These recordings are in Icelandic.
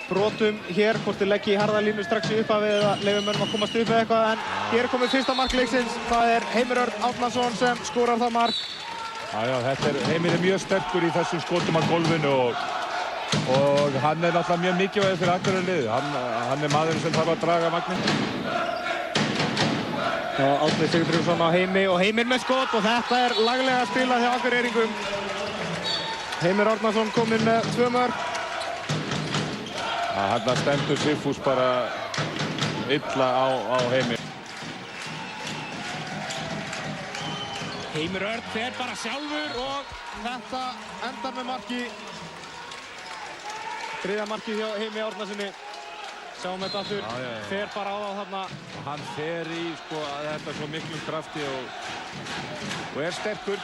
brotum hér, hvort þeir leggja í harða línu strax í upphafi eða leyfa mönnum að komast upp með eitthvað, en hér er komið fyrsta mark leiksins. Það er Heimir Örn Árnason sem skorar það mark. Heimir er mjög sterkur í þessum skotum á gólfinu og hann er náttúrulega mjög mikilvægur fyrir Akureyri-liðið. Hann er maðurinn sem þarf að draga vagninn. Árni Sigurðsson á Heimi og Heimir með skot og þetta er laglega spilað hjá Akureyringum. Heimir Árnason kominn með 2 mörk. Þarna stendur Sigfús bara illa á Heimi. Heimir Örn fer bara sjálfur og þetta endar með marki. Þriðja markið hjá Heimi Árnasyni. Sjáum þetta aftur, fer bara á það þarna. Hann fer í þetta svo miklum krafti og er sterkur.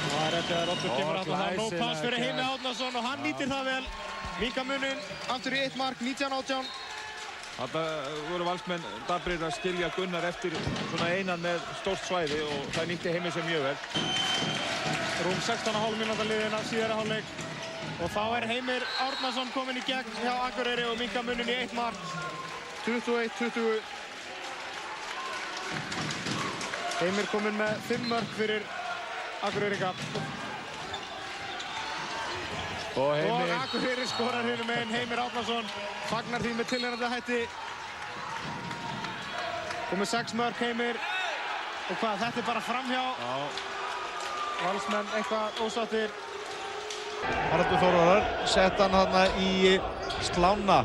Það er eftir að Roddur kemur aftur það. Nóg pass fyrir Heimi Árnason og hann nýtir það vel. Minka muninn, aftur í 1 mark, 19-18. Þarna voru Valsmenn dabrir að skilja Gunnar eftir svona einan með stórt svæði og það nýtti Heimi sér mjög vel. Rúm 16,5 mínúta liðin af síðari hálfleik. Og þá er Heimir Árnason kominn í gegn hjá Akureyri og minka muninn í 1 mark. 21-20. Heimir kominn með 5 mörk fyrir Akureyringa. Og Akureyri skorar hinum meginn. Heimir Árnason fagnar því með tilheyrandi hætti. Komið 6 mörk Heimir. Og hvað, þetta er bara framhjá. Valsmenn eitthvað ósáttir. Haraldur Þórðar sett hann þarna í slána.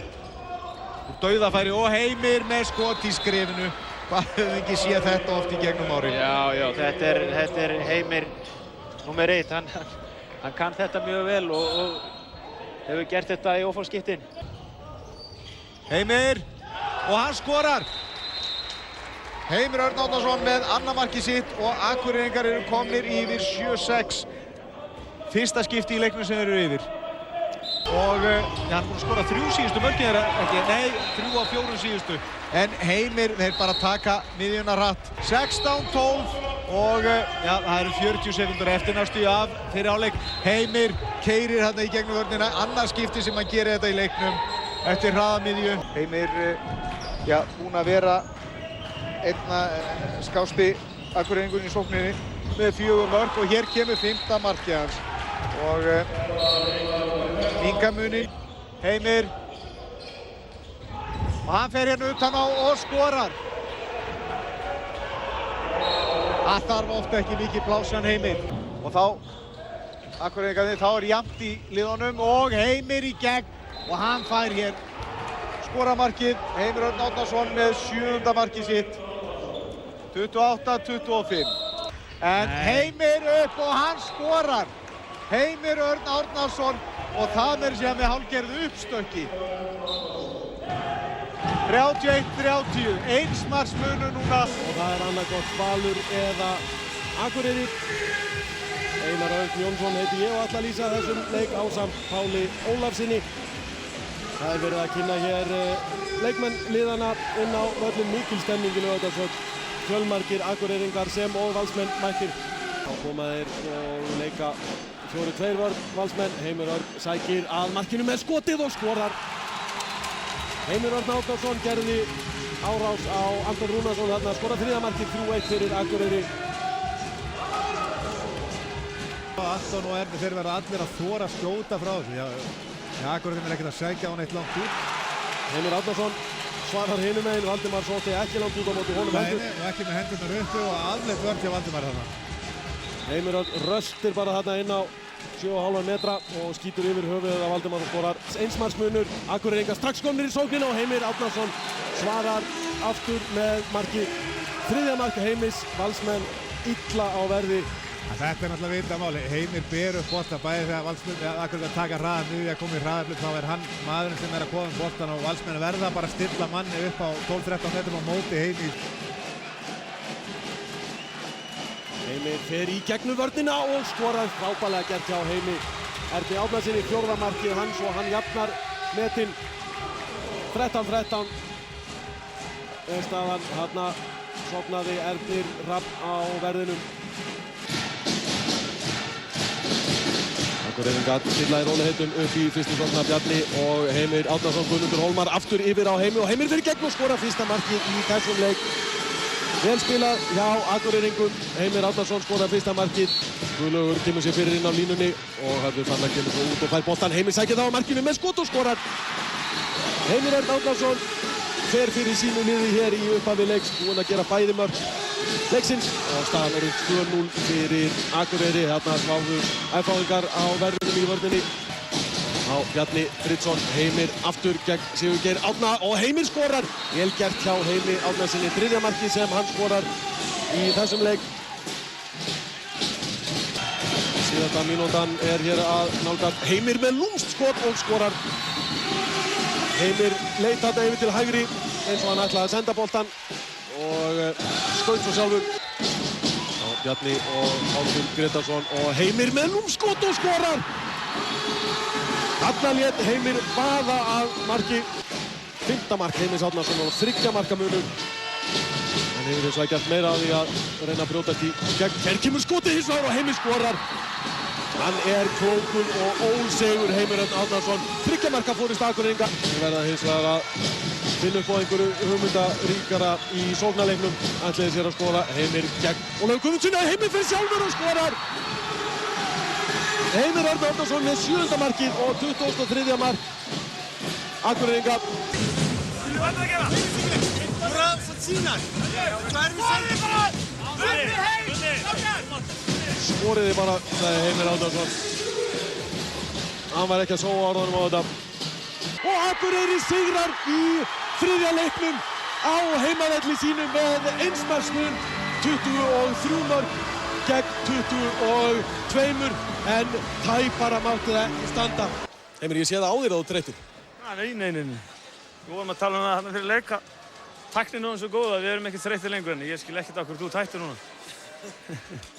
Dauðafæri og Heimir með skot í skrifinu. Hvað hefur við ekki séð þetta oft í gegnum ári? Já, þetta er Heimir númer 1. Hann kann þetta mjög vel og hefur gert þetta í óforskiptin. Heimir og hann skorar. Heimir Örn Árnason með annað markið sitt og Akureyringar eru komnir yfir 7-6. Fyrsta skipti í leiknum sem eru yfir. Og hann er búinn að skora 3 síðustu mörkin ekki, nei, 3 af 4 síðustu. En Heimir, þeir bara taka miðjuna hratt. 16-12 og það eru 40 sekúndur eftir næstu af fyrir áleik. Heimir keyrir hérna í gegnum vörnina, annað skipti sem hann gerir þetta í leiknum eftir hraða miðju. Heimir, búinn að vera einna skásti Akureyringurinn í sókninni með 4 mörk og hér kemur 5. markið hans. Og minka muninn, Heimir. Og hann fer hérna utan á og skorar. Það þarf ofta ekki mikið pláss hann Heimir. Og þá, Akureyringarnir, þá er jafnt í liðunum og Heimir í gegn. Og hann fær hér skoramarkið. Heimir Örn Árnason með 7. markið sitt. 28-25. En Heimir upp og hann skorar. Heimir Örn Árnason og það er sem með hálfgerðu uppstökki. 31-30, 1 marks munur núna. Og það er annaðhvort Valur eða Akureyri. Einar Örn Jónsson heiti ég og ætla að lýsa þessum leik ásamt Páli Ólafsinni. Það er verið að kynna hér leikmenn liðana inn á völlum, mikil stemning í Laugardalshöll. Fjölmargir Akureyringar sem og Valsmenn mættir. Þá koma þeir og leika 4-2 vörn Valsmenn. Heimir Örn sækir að markinu með skotið og skorar. Heimir Örn Árnason gerði árás á Anton Rúnarsson þarna, skorar 3. markið, 3-1 fyrir Akureyri. Anton og Erni, þeir verða allir að þora að skjóta frá þessu. Akureyri er ekkert að sækja á hann eitt langt út. Heimir Árnason svarar hinum megin, Valdimar sótti ekki langt út á móti honum heldur. Nei, og ekki með hendurnar uppi og afleitt vörn til Valdimar þarna. Heimir Örn röstir bara þarna inn á 7,5 metra og skýtur yfir höfuðið af Valdimar og skorar 1 marks munur. Akureyringar strax komnir í sóknina og Heimir Árnason svarar aftur með markið. 3. mark Heimis, Valsmenn illa á verði. Þetta er náttúrulega vitamáli. Heimir ber upp bolta bæði þegar Akureyringar taka hraðan niður að koma í hraðaflug, þá er hann maðurinn sem er að koma boltan og Valsmenn verða bara að stilla manni upp á 12-13 metrum á móti Heimir. Heimir fer í gegnum vörnina og skorar, frábærlega gert hjá Heimi Erni Árnasyni, 4. markið hans og hann jafnar metin. 13-13 er staðan. Þarna sofnaði Ernir Rapp á verðinum. Akureyringar stilla í rólegheitum upp í fyrstu sókna. Bjarni og Heimir Árnason, Guðmundur Hólmar aftur yfir á Heimi og Heimir fyrir gegn og skora fyrsta markið í þessum leik. Vel spilað hjá Akureyringum. Heimir Árnason skora fyrsta markið. Guðlaugur kemur sér fyrir inn á línunni og Hörður Fannar kemur svo út og fær boltan. Heimir sækir það á markinu með skot og skorar. Heimir Árnason fer fyrir sínu liði hér í upphafi leiks, búinn að gera bæði mörk leiksins og staðan er 2-0 fyrir Akureyri. Þarna sváfu F-áðingar á verðunum í vörninni. Á Bjarni Friðsson, Heimir aftur gegn Sigurgeir Árna og Heimir skorar. Vel gert hjá Heimi Árnasinni, þriðja markið sem hann skorar í þessum leik. Síðasta mínútan er hér að nálgast. Heimir með lúmst skot og skorar. Heimir leit þarna yfir til hægri eins og hann ætlaði að senda boltan og skaut svo sjálfur. Bjarni og Árnur Gretarsson og Heimir með lúmskot og skorar. Þarna lét Heimir vaða að marki. 5. mark Heimis Árnason og 3 marka munur. En Heimir hins vegar gert meira af því að reyna að brjótast í gegn. Hér kemur skotið hins vegar og Heimir skorar. Hann er klókur og ósegur Heimir Árnason. 3 marka fórist Akureyringa. Þeir verða hins vegar að finna upp á einhverju hugmyndaríkara í sóknarleiknum. Ætliði sér að skora. Heimir gegn Ólafur Guðmundssyni. Heimir fyrir sjálfur og skorar. Heimir Árnason með 7. markið og 23. mark Akureyringa. Skoriði bara, sagði Heimir Árnason. Hann var ekki að sóa orðunum á þetta. Og Akureyri sigrar í 3. leiknum á heimavelli sínum með einsmarksmun. 23 mörk gegn 22 en tæpara mátti það standa. Heimir, ég sé það á þér að þú þreyttur. Nei. Við vorum að tala um það þarna fyrir leika. Tæknin er svo góð að við erum ekki þreyttir lengur en ég skil ekkert af hverju þú tættir núna.